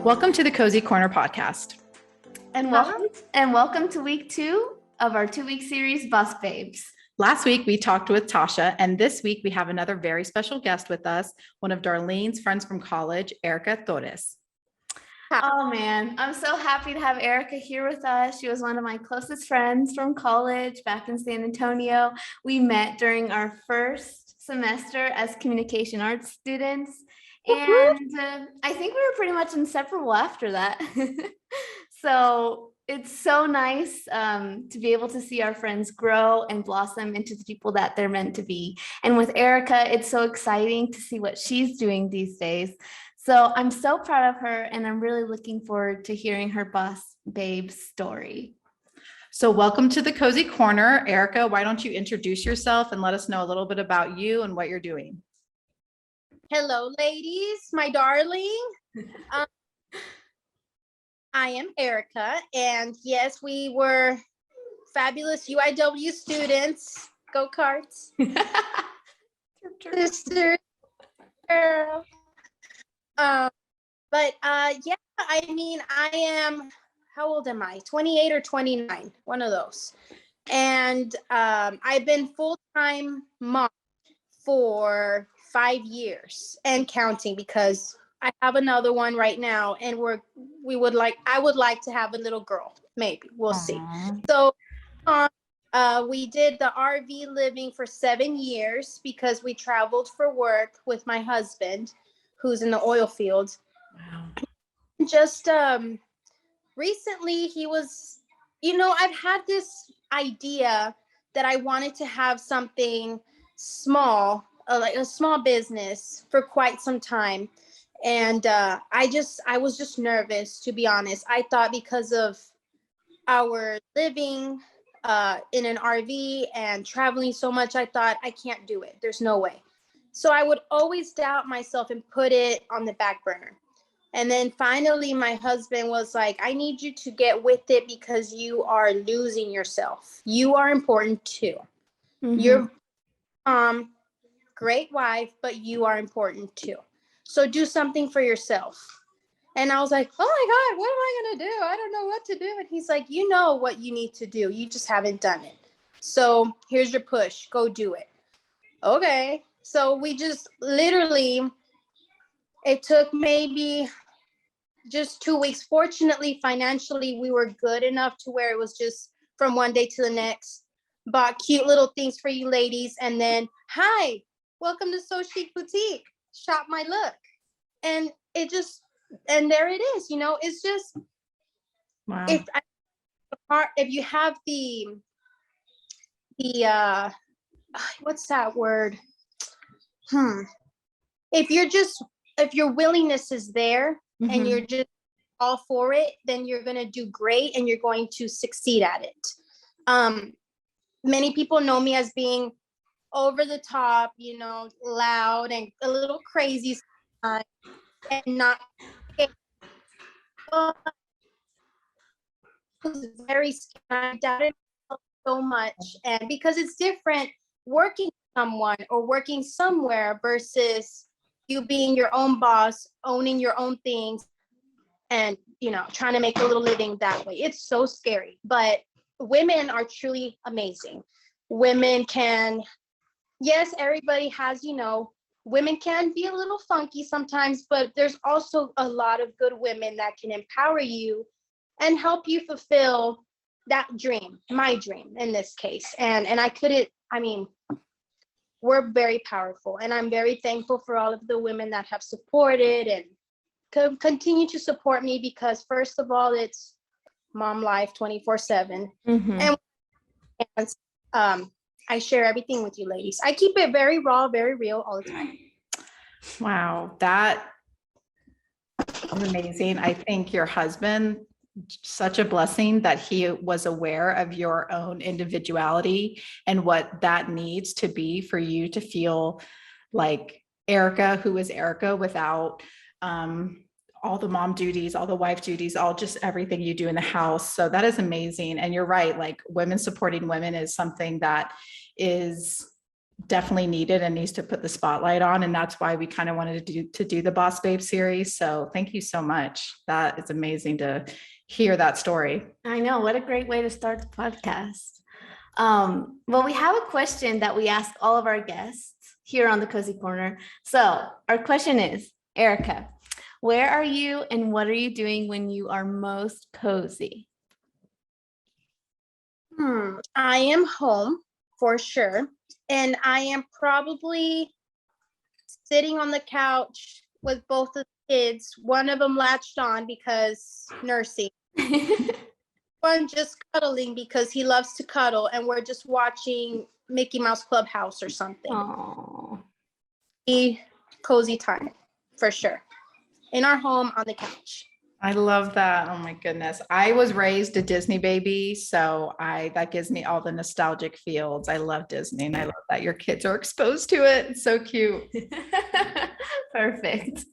Welcome to the Cozy Corner podcast. And welcome to week 2 of our 2-week series, Bus Babes. Last week, we talked with Tasha, and this week we have another very special guest with us, one of Darlene's friends from college, Erika Torres. Oh man, I'm so happy to have Erika here with us. She was one of my closest friends from college back in San Antonio. We met during our first semester as communication arts students. And I think we were pretty much inseparable after that. So it's so nice to be able to see our friends grow and blossom into the people that they're meant to be. And with Erika, it's so exciting to see what she's doing these days. So I'm so proud of her, and I'm really looking forward to hearing her Bus Babe story. So welcome to the Cozy Corner. Erika, why don't you introduce yourself and let us know a little bit about you and what you're doing? Hello, ladies, my darling. I am Erika, and yes, we were fabulous UIW students. Go Carts. Sister girl. Yeah, I mean, I am, how old am I? 28 or 29, one of those. And I've been full-time mom for 5 years and counting, because I have another one right now, and I would like to have a little girl. Maybe we'll see. So we did the RV living for 7 years because we traveled for work with my husband, who's in the oil field. Wow. Just recently he was, I've had this idea that I wanted to have something small, like a small business, for quite some time. And I was just nervous, to be honest. I thought because of our living in an RV and traveling so much, I thought, I can't do it. There's no way. So I would always doubt myself and put it on the back burner. And then finally, my husband was like, I need you to get with it because you are losing yourself. You are important too. Mm-hmm. You're great wife, but you are important too. So do something for yourself. And I was like, oh my God, what am I going to do? I don't know what to do. And he's like, you know what you need to do. You just haven't done it. So here's your push. Go do it. Okay. So we just literally, it took maybe just 2 weeks. Fortunately, financially, we were good enough to where it was just from one day to the next. Bought cute little things for you ladies. And then, hi, welcome to So Chic Boutique. Shop my look. And there it is. It's just, wow. If you have the what's that word? If your willingness is there, mm-hmm. and you're just all for it, then you're going to do great and you're going to succeed at it. Many people know me as being over the top, loud and a little crazy and not very scared. I doubted myself so much, and because it's different working with someone or working somewhere versus you being your own boss, owning your own things, and trying to make a little living that way. It's so scary, but women are truly amazing. Women can, yes, everybody has, women can be a little funky sometimes, but there's also a lot of good women that can empower you and help you fulfill that dream, my dream in this case. And we're very powerful, and I'm very thankful for all of the women that have supported and continue to support me, because first of all, it's mom life 24/7. Mm-hmm. And I share everything with you ladies. I keep it very raw, very real all the time. Wow, that is amazing. I think your husband, such a blessing that he was aware of your own individuality and what that needs to be for you to feel like Erika, who is Erika, without all the mom duties, all the wife duties, all just everything you do in the house. So that is amazing. And you're right. Like, women supporting women is something that is definitely needed and needs to put the spotlight on. And that's why we kind of wanted to do the Boss Babe series. So thank you so much. That is amazing to hear that story. I know, what a great way to start the podcast. Well, we have a question that we ask all of our guests here on the Cozy Corner. So our question is, Erika, where are you and what are you doing when you are most cozy? I am home for sure. And I am probably sitting on the couch with both of the kids. One of them latched on because nursing. One just cuddling because he loves to cuddle, and we're just watching Mickey Mouse Clubhouse or something. Aww. Cozy time for sure. In our home on the couch. I love that. Oh my goodness. I was raised a Disney baby, so that gives me all the nostalgic feels. I love Disney and I love that your kids are exposed to it. It's so cute. Perfect.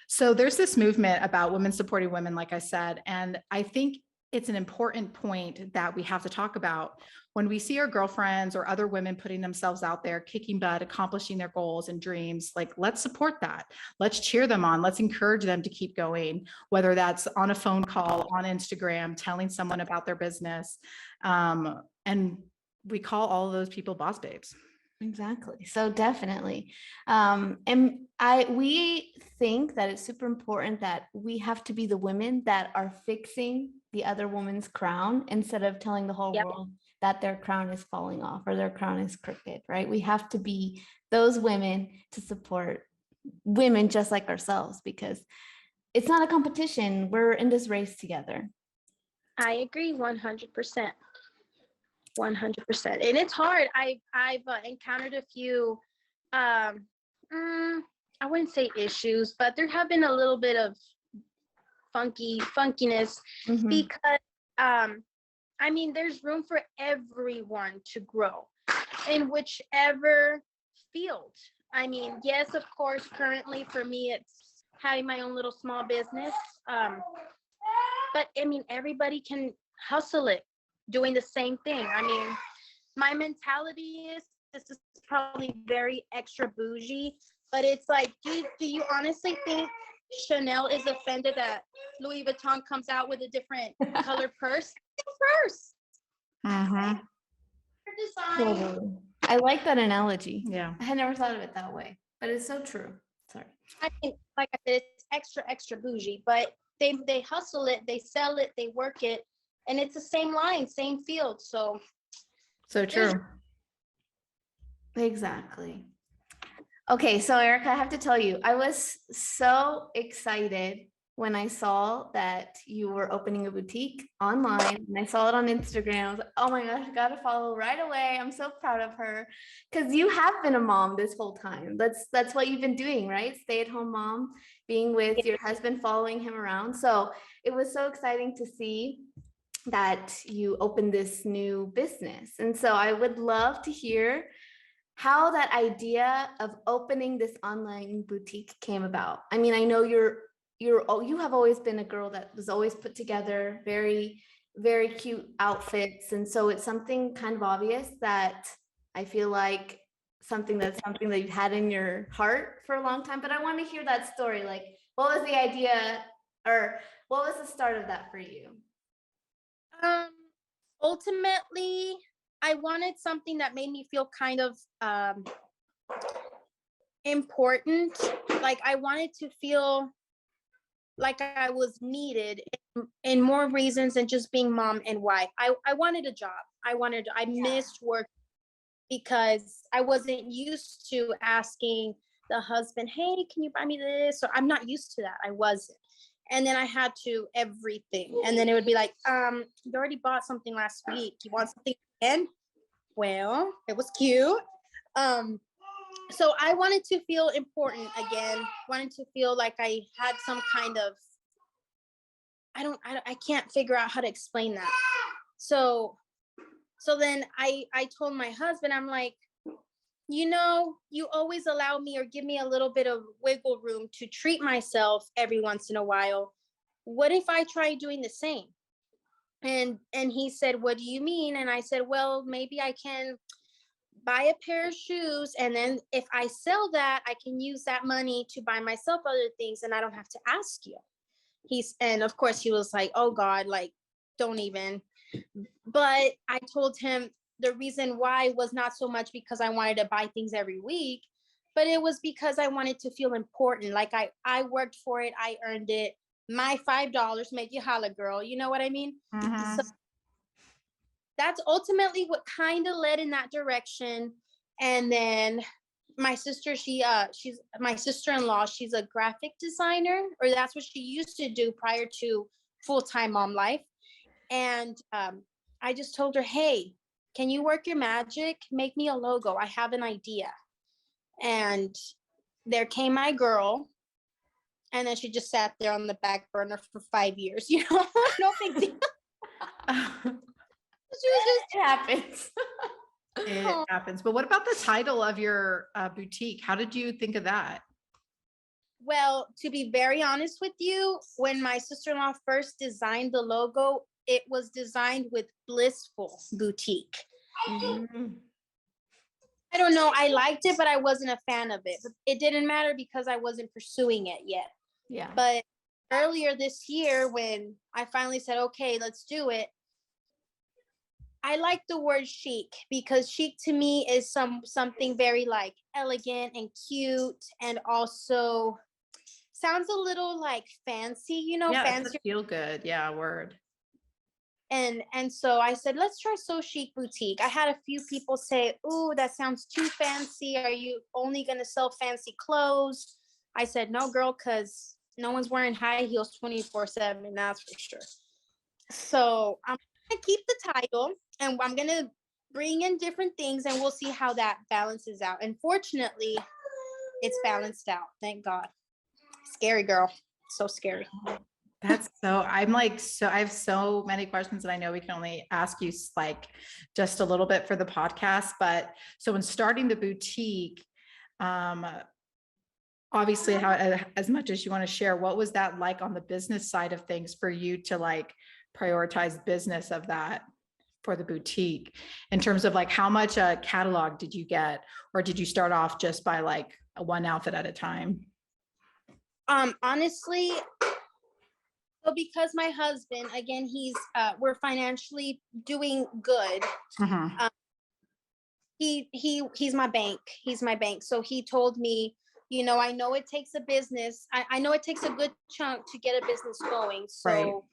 So there's this movement about women supporting women, like I said, and I think it's an important point that we have to talk about. When we see our girlfriends or other women putting themselves out there, kicking butt, accomplishing their goals and dreams, like, let's support that. Let's cheer them on. Let's encourage them to keep going, whether that's on a phone call, on Instagram, telling someone about their business. And we call all of those people boss babes. Exactly. So definitely. We think that it's super important that we have to be the women that are fixing the other woman's crown instead of telling the whole world that their crown is falling off or their crown is crooked, right? We have to be those women to support women just like ourselves, because it's not a competition. We're in this race together. I agree 100%. 100%. And it's hard. I've encountered a few, I wouldn't say issues, but there have been a little bit of funkiness because, I mean, there's room for everyone to grow in whichever field. I mean, yes, of course, currently for me, it's having my own little small business. But I mean, everybody can hustle it, doing the same thing. I mean, my mentality is, this is probably very extra bougie, but it's like, do you honestly think Chanel is offended that Louis Vuitton comes out with a different color purse? Purse. Totally. I like that analogy. Yeah. I had never thought of it that way, but it's so true. Sorry. I mean, like I said, it's extra bougie, but they hustle it, they sell it, they work it, and it's the same line, same field. So true. Exactly. Okay, so Erika, I have to tell you, I was so excited when I saw that you were opening a boutique online, and I saw it on Instagram. I was like, oh my gosh, I gotta follow right away. I'm so proud of her, because you have been a mom this whole time. That's what you've been doing, right? Stay-at-home mom, being with your husband, following him around. So it was so exciting to see that you opened this new business. And so I would love to hear how that idea of opening this online boutique came about. I mean, I know you have always been a girl that was always put together, very, very cute outfits. And so it's something kind of obvious that I feel like something that you've had in your heart for a long time. But I want to hear that story. Like, what was the idea, or what was the start of that for you? Ultimately, I wanted something that made me feel kind of important. Like, I wanted to feel like I was needed in more reasons than just being mom and wife. I wanted a job. I missed work because I wasn't used to asking the husband, hey, can you buy me this? So I'm not used to that. I wasn't. And then I had to everything. And then it would be like, you already bought something last week. You want something again? Well, it was cute. So I wanted to feel important again, wanted to feel like I had some kind of, I can't figure out how to explain that. So then I told my husband, I'm like, you know, you always allow me or give me a little bit of wiggle room to treat myself every once in a while. What if I try doing the same? And he said, what do you mean? And I said, well, maybe I can buy a pair of shoes, and then if I sell that, I can use that money to buy myself other things, and I don't have to ask you. And of course he was like, oh God, like, don't even. But I told him the reason why was not so much because I wanted to buy things every week, but it was because I wanted to feel important. Like I worked for it, I earned it. My $5 make you holla, girl. You know what I mean? Mhm. So that's ultimately what kind of led in that direction. And then my sister, she's my sister-in-law, she's a graphic designer, or that's what she used to do prior to full-time mom life. And I just told her, hey, can you work your magic? Make me a logo. I have an idea. And there came my girl. And then she just sat there on the back burner for 5 years, you know, no big deal. She was just, It happens. It happens. But what about the title of your boutique? How did you think of that? well, to be very honest with you, when my sister-in-law first designed the logo, it was designed with Blissful Boutique. Mhm. I don't know. I liked it, but I wasn't a fan of it. But it didn't matter because I wasn't pursuing it yet. Yeah. But earlier this year, when I finally said, okay, let's do it, I like the word chic because chic to me is something very like elegant and cute, and also sounds a little like fancy, you know, Yeah, it's fancy. a feel good. Yeah, word. And so I said, let's try So Chic Boutique. I had a few people say, ooh, that sounds too fancy. Are you only going to sell fancy clothes? I said, no, girl, because no one's wearing high heels 24/7, that's for sure. So I'm going to keep the title, and I'm going to bring in different things, and we'll see how that balances out. And fortunately, it's balanced out. Thank God. Scary, girl. So scary. That's so, I'm like, so I have so many questions, and I know we can only ask you like just a little bit for the podcast, but so when starting the boutique, obviously how, as much as you want to share, what was that like on the business side of things for you to like prioritize business of that for the boutique in terms of like how much a catalog did you get, or did you start off just by like a one outfit at a time? Honestly, so because my husband, again, we're financially doing good. Mhm. He's my bank. He's my bank. So he told me, you know, I know it takes a business. I know it takes a good chunk to get a business going. Right. So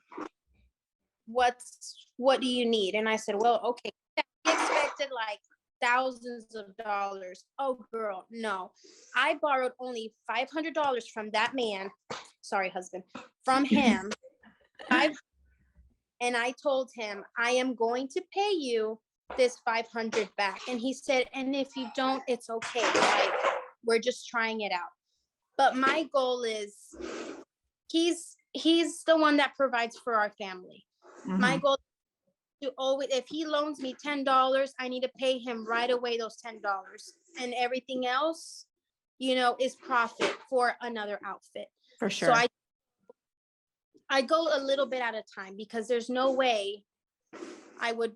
what do you need? And I said, well, okay. He expected like thousands of dollars. Oh girl, no. I borrowed only $500 from that man. Sorry, husband. From him. And I told him, I am going to pay you this 500 back. And he said, and if you don't, it's okay. Like, we're just trying it out. But my goal is he's the one that provides for our family. My Mhm. goal is to always, if he loans me $10, I need to pay him right away those $10. And everything else, you know, is profit for another outfit. For So sure. I go a little bit at a time because there's no way I would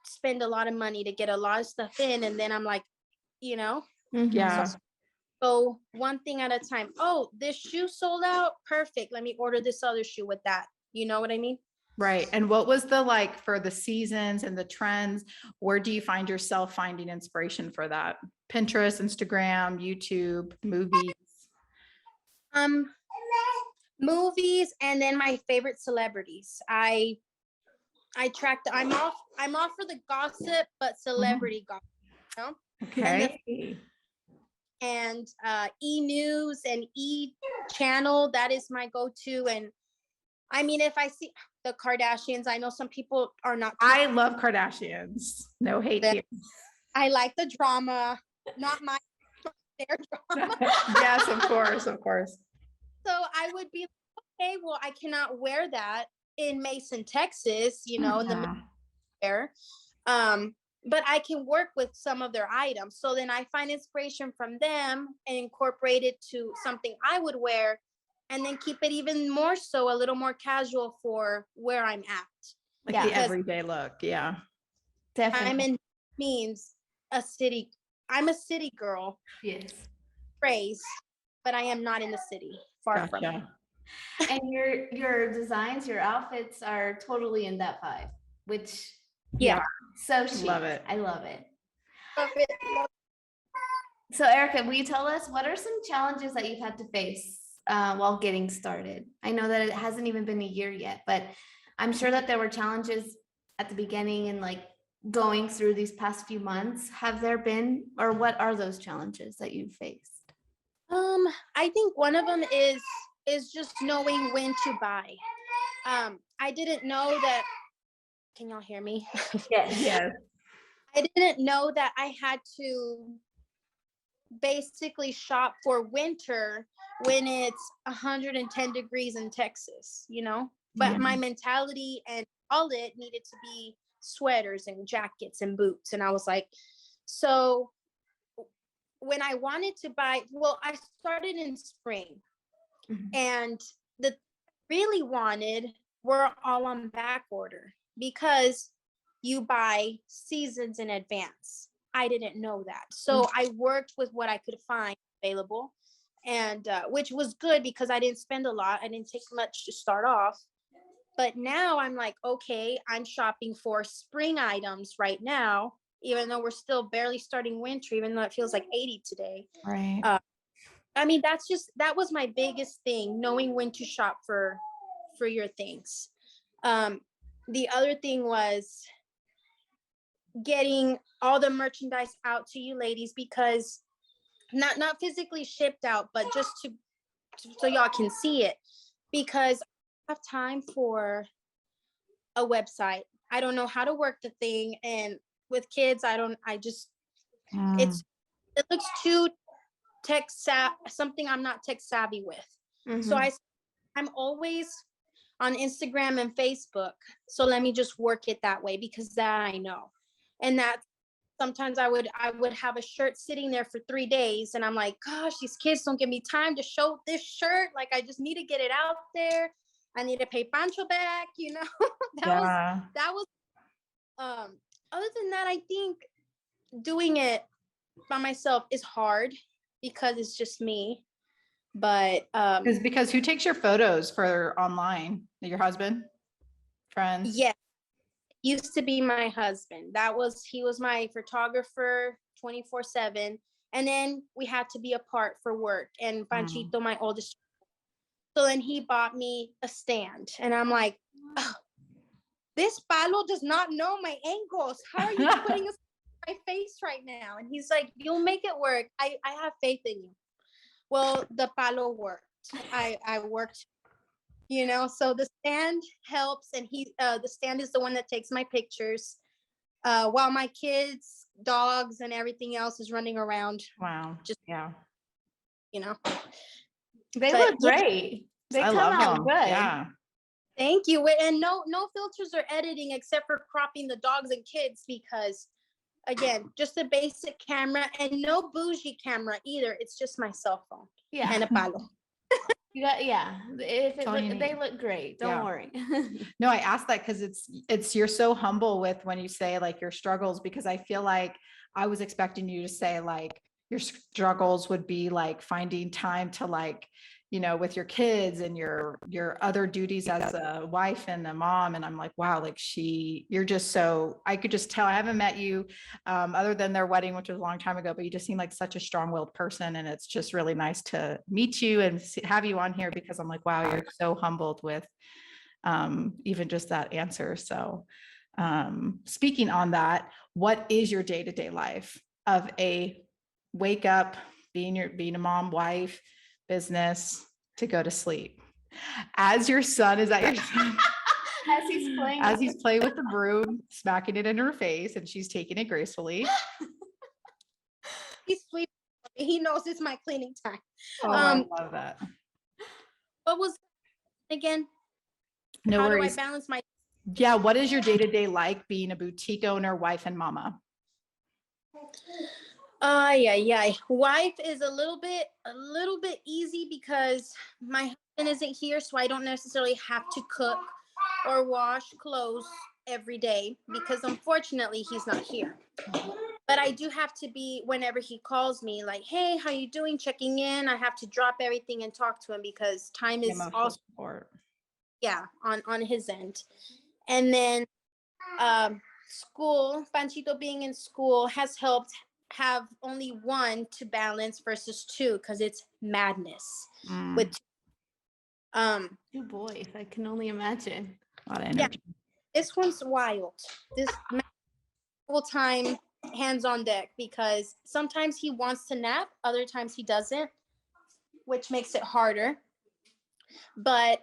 spend a lot of money to get a lot of stuff in. And then I'm like, you know, Yeah. so one thing at a time. Oh, this shoe sold out. Perfect. Let me order this other shoe with that. You know what I mean? Right. And what was the like for the seasons and the trends? Where do you find yourself finding inspiration for that? Pinterest, Instagram, YouTube, movies? Um, Movies, and then my favorite celebrities. I'm off for the gossip, but celebrity gossip, you know? Okay. And E News and E Channel, that is my go-to. And I mean, if I see the Kardashians, I know some people are not. I love Kardashians. No hate here. I like the drama, not their drama. Yes, of course, of course. So I would be okay, well, I cannot wear that in Mason, Texas, you know, in the middle Mhm. there. But I can work with some of their items. So then I find inspiration from them and incorporate it to something I would wear, and then keep it even more so a little more casual for where I'm at. Like Yeah. the Because everyday look. Yeah. I'm Definitely. in means a city I'm a city girl, Yes. praise, but I am not in the city. Far from it. Gotcha. And your designs, your outfits are totally in that vibe, which Yeah. so chic. Love it. I love it. Love it. So Erica, will you tell us what are some challenges that you've had to face while getting started? I know that it hasn't even been a year yet, but I'm sure that there were challenges at the beginning and like going through these past few months. Have there been, or what are those challenges that you've faced? I think one of them is just knowing when to buy. I didn't know that. Can y'all hear me? Yes. Yes. I didn't know that I had to basically shop for winter when it's 110 degrees in Texas, you know? But Yeah. my mentality and all it needed to be sweaters and jackets and boots. And I was like, so when I wanted to buy, well, I started in spring Mhm. and the really wanted were all on back order because you buy seasons in advance. I didn't know that. So I worked with what I could find available, and which was good because I didn't spend a lot. I didn't take much to start off. But now I'm like, okay, I'm shopping for spring items right now, even though we're still barely starting winter, even though it feels like 80 today. Right. I mean, that was my biggest thing, knowing when to shop for your things. The other thing was getting all the merchandise out to you ladies, because not physically shipped out, but just to so y'all can see it, because I have time for a website. I don't know how to work the thing, and with kids, Mm. it looks too something I'm not tech savvy with. So Mhm. I'm always on Instagram and Facebook. So let me just work it that way, because that I know. And that sometimes I would have a shirt sitting there for 3 days and I'm like, gosh, these kids don't give me time to show this shirt. Like, I just need to get it out there. I need to pay Pancho back, you know. Yeah. That was other than that, I think doing it by myself is hard because it's just me. But Is because who takes your photos for online? Your husband? Friends? yeah, used to be my husband. He was my photographer 24/7. And then we had to be apart for work. And Panchito, my oldest, so then he bought me a stand. And I'm like, oh, this palo does not know my ankles. How are you putting this on my face right now? And he's like, you'll make it work. I have faith in you. Well, the palo worked. I worked, you know, so the stand helps. And the stand is the one that takes my pictures while my kids, dogs, and everything else is running around. Wow. Just, yeah. you know. They But look great. They I come love out them. good. Yeah. Thank you. And no filters or editing except for cropping the dogs and kids, because again, just a basic camera, and no bougie camera either. It's just my cell phone Yeah. and a palo. You got, yeah. If That's all you they need. look great. Don't Yeah. worry. No, I asked that because it's you're so humble with when you say like your struggles, because I feel like I was expecting you to say like your struggles would be like finding time to like, you know, with your kids and your other duties as a wife and a mom. And I'm like, wow, like you're just so, I could just tell. I haven't met you other than their wedding, which was a long time ago, but you just seem like such a strong-willed person. And it's just really nice to meet you and have you on here, because I'm like, wow, you're so humbled with even just that answer. So speaking on that, what is your day-to-day life of a wake up, being a mom, wife, business, to go to sleep? As your son, is that your son? As he's playing with the broom, smacking it in her face, and she's taking it gracefully. He's sweet. He knows it's my cleaning time. Oh, I love that. What was again? No How worries. do I balance my? Yeah, what is your day-to-day like being a boutique owner, wife, and mama? Yeah. Wife is a little bit easy because my husband isn't here, so I don't necessarily have to cook or wash clothes every day because unfortunately he's not here. but I do have to be, whenever he calls me, like, hey, how you doing? Checking in. I have to drop everything and talk to him because time is Emotional also, support. yeah, on his end. And then school, Panchito being in school has helped have only one to balance versus two, because it's madness with Two boys, I can only imagine. A lot of yeah, energy. this one's wild. This full time hands on deck, because sometimes he wants to nap, other times he doesn't, which makes it harder. But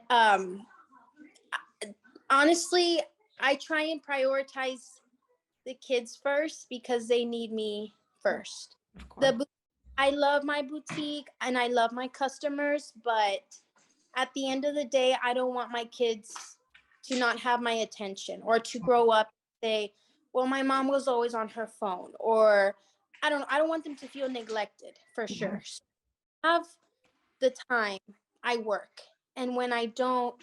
honestly, I try and prioritize the kids first because they need me first. Of course. I love my boutique and I love my customers, but at the end of the day, I don't want my kids to not have my attention or to grow up and say, well, my mom was always on her phone, or I don't want them to feel neglected, for sure. So have the time, I work. And when I don't,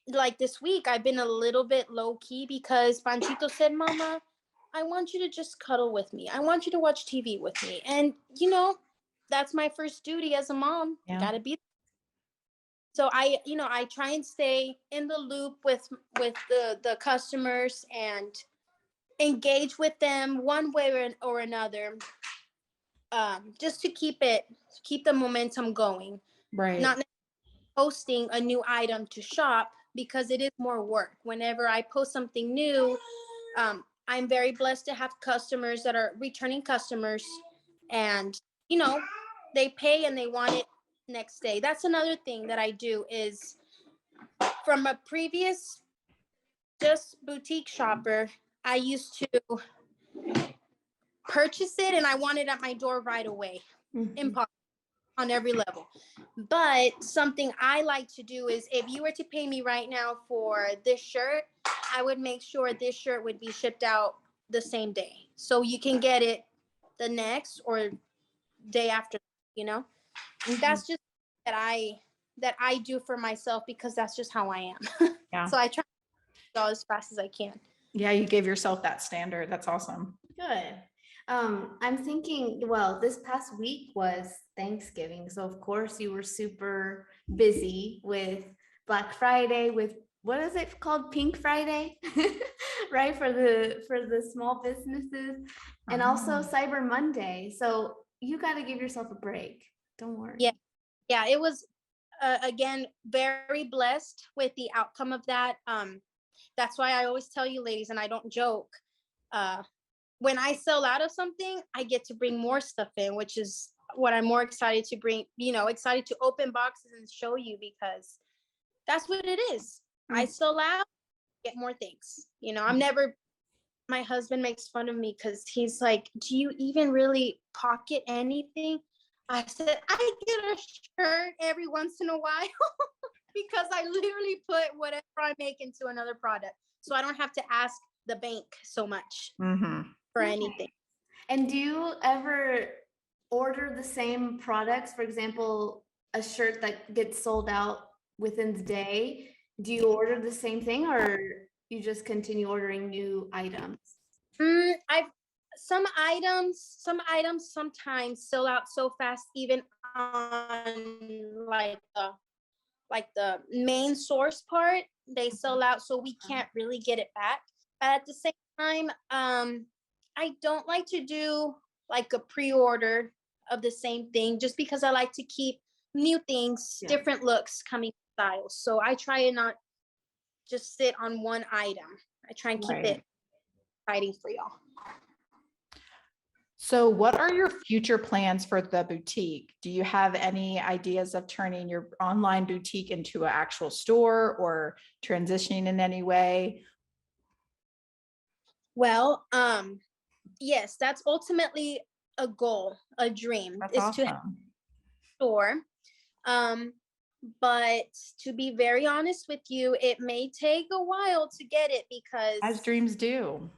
like this week, I've been a little bit low key because Panchito said, Mama, I want you to just cuddle with me. I want you to watch TV with me. And, that's my first duty as a mom. Yeah. Gotta be. So I try and stay in the loop with the customers and engage with them one way or another, just to keep the momentum going. Right. Not posting a new item to shop, because it is more work. Whenever I post something new, I'm very blessed to have customers that are returning customers, and they pay and they want it next day. That's another thing that I do, is from a previous just boutique shopper, I used to purchase it and I want it at my door right away. Impossible on every level. But something I like to do is, if you were to pay me right now for this shirt, I would make sure this shirt would be shipped out the same day, so you can get it the next or day after. That's just that I do for myself, because that's just how I am. Yeah. So I try to go as fast as I can. Yeah, you gave yourself that standard. That's awesome. Good. I'm thinking, well, this past week was Thanksgiving. So of course you were super busy with Black Friday, with what is it called? Pink Friday, right? For the small businesses, and also Cyber Monday. So you got to give yourself a break. Don't worry. Yeah, it was again very blessed with the outcome of that. That's why I always tell you, ladies, and I don't joke, when I sell out of something, I get to bring more stuff in, which is what I'm more excited to bring, excited to open boxes and show you, because that's what it is. I sell out, get more things. My husband makes fun of me because he's like, do you even really pocket anything? I said, I get a shirt every once in a while because I literally put whatever I make into another product. So I don't have to ask the bank so much for anything. And do you ever order the same products? For example, a shirt that gets sold out within the day. Do you order the same thing, or you just continue ordering new items? Some items sometimes sell out so fast, even on like the main source part, they sell out, so we can't really get it back. But at the same time, I don't like to do like a pre-order of the same thing, just because I like to keep new things, different looks, coming styles. So I try and not just sit on one item. I try and keep it exciting for y'all. So what are your future plans for the boutique? Do you have any ideas of turning your online boutique into an actual store, or transitioning in any way? Well, yes, that's ultimately a goal, a dream, That's is awesome. to have a store. But to be very honest with you, it may take a while to get it, because As dreams do.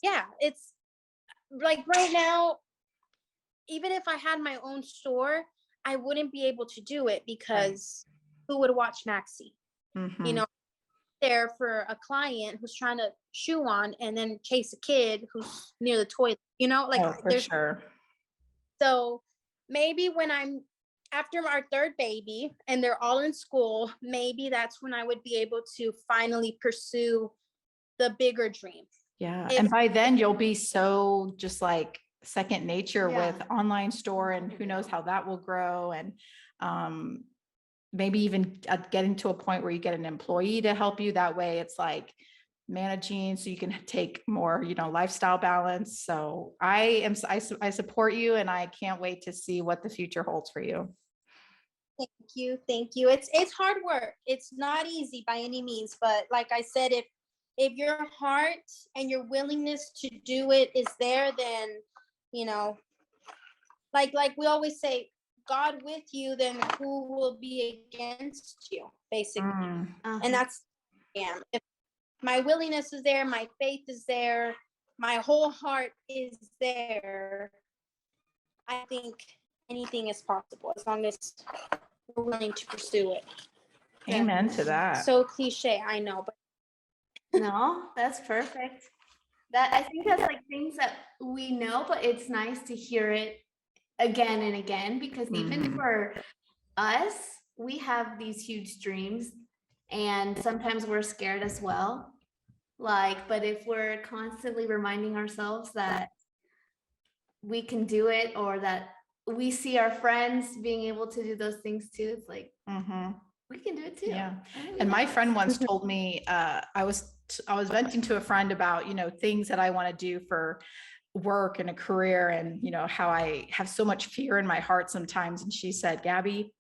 yeah, it's like right now, even if I had my own store, I wouldn't be able to do it, because who would watch Maxi? there for a client who's trying to chew on and then chase a kid who's near the toilet, like Oh, for sure. so maybe when I'm after our third baby and they're all in school, maybe that's when I would be able to finally pursue the bigger dream. Yeah. If- And by then you'll be so just like second nature Yeah. with online store, and who knows how that will grow. And maybe even getting to a point where you get an employee to help you. That way it's like managing, so you can take more, lifestyle balance. So I support you, and I can't wait to see what the future holds for you. Thank you. It's hard work. It's not easy by any means, but like I said, if your heart and your willingness to do it is there, then like we always say, God with you, then who will be against you, basically. And that's if my willingness is there, my faith is there, my whole heart is there, I think anything is possible as long as we're willing to pursue it. Amen to that. So cliche, I know, but No, that's perfect. That I think that's like things that we know, but it's nice to hear it again and again, because even for us, we have these huge dreams and sometimes we're scared as well. But if we're constantly reminding ourselves that we can do it, or that we see our friends being able to do those things too, it's like, we can do it too. Yeah. And my friend once told me, I was venting to a friend about, things that I want to do for work and a career, and, how I have so much fear in my heart sometimes. And she said, Gabby,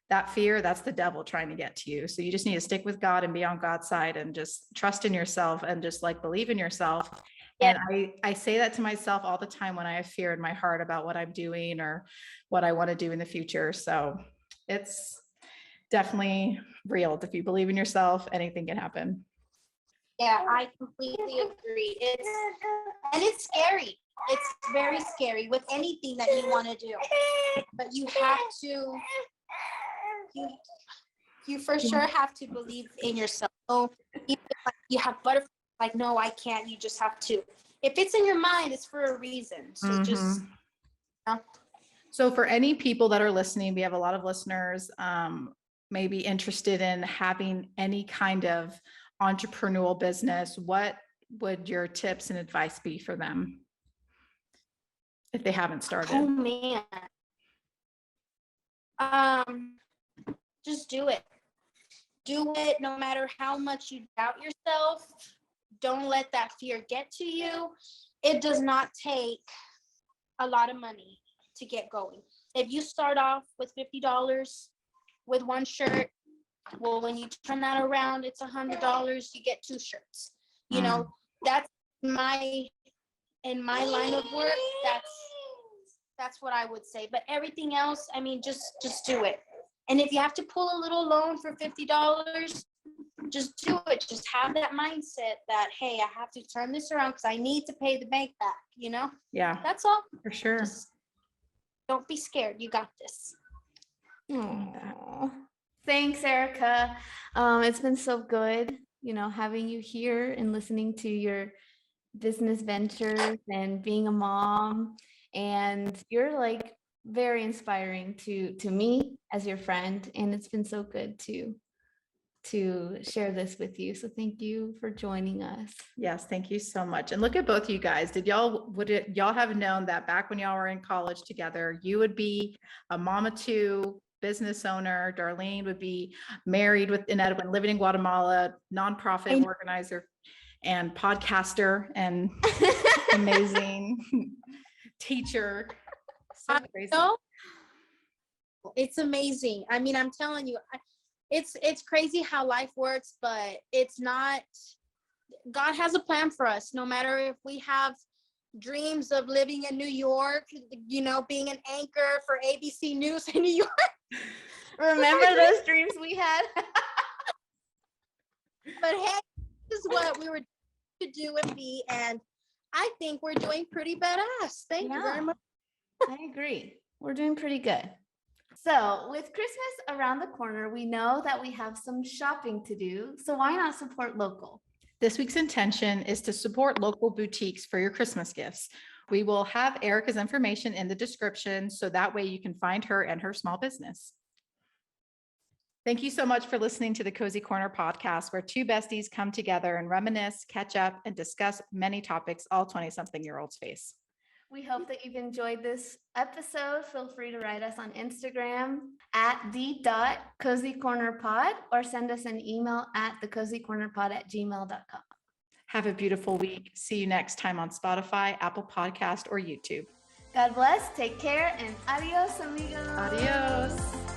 that fear, that's the devil trying to get to you. So you just need to stick with God and be on God's side and just trust in yourself and just like believe in yourself. Yeah. And I say that to myself all the time when I have fear in my heart about what I'm doing or what I want to do in the future. So it's definitely real. If you believe in yourself, anything can happen. Yeah, I completely agree. It's scary. It's very scary with anything that you want to do, but you have to, you for sure have to believe in yourself. So even if you have butterflies, like, no, I can't. You just have to. If it's in your mind, it's for a reason. So just. So for any people that are listening, we have a lot of listeners, maybe interested in having any kind of entrepreneurial business. What would your tips and advice be for them if they haven't started? Oh man. Just do it. Do it no matter how much you doubt yourself. Don't let that fear get to you. It does not take a lot of money to get going. If you start off with $50 with one shirt, well, when you turn that around, it's $100. You get 2 shirts. That's in my line of work. That's what I would say. But everything else, I mean, just do it. And if you have to pull a little loan for $50, just do it. Just have that mindset that, hey, I have to turn this around because I need to pay the bank back. Yeah, That's all. for sure. Just don't be scared. You got this. Aww. Thanks, Erika. It's been so good, having you here and listening to your business ventures and being a mom. And you're like very inspiring to me as your friend. And it's been so good to share this with you. So thank you for joining us. Yes, thank you so much. And look at both you guys. Would y'all have known that back when y'all were in college together, you would be a mom of 2, business owner. Darlene would be married in Edwin, living in Guatemala, nonprofit organizer and podcaster and amazing teacher. So crazy. It's amazing. I mean, I'm telling you, it's crazy how life works, but it's not. God has a plan for us. No matter if we have dreams of living in New York, being an anchor for ABC News in New York. Remember those dreams we had? But hey, this is what we were to do and be, and I think we're doing pretty badass. Thank you very much. I agree. We're doing pretty good. So, with Christmas around the corner, we know that we have some shopping to do. So, why not support local? This week's intention is to support local boutiques for your Christmas gifts. We will have Erica's information in the description so that way you can find her and her small business. Thank you so much for listening to the Cozy Corner podcast, where two besties come together and reminisce, catch up, and discuss many topics all 20-something-year-olds face. We hope that you've enjoyed this episode. Feel free to write us on Instagram at the.cozycornerpod or send us an email at thecozycornerpod@gmail.com. Have a beautiful week. See you next time on Spotify, Apple Podcast, or YouTube. God bless, take care, and adios, amigos. Adios.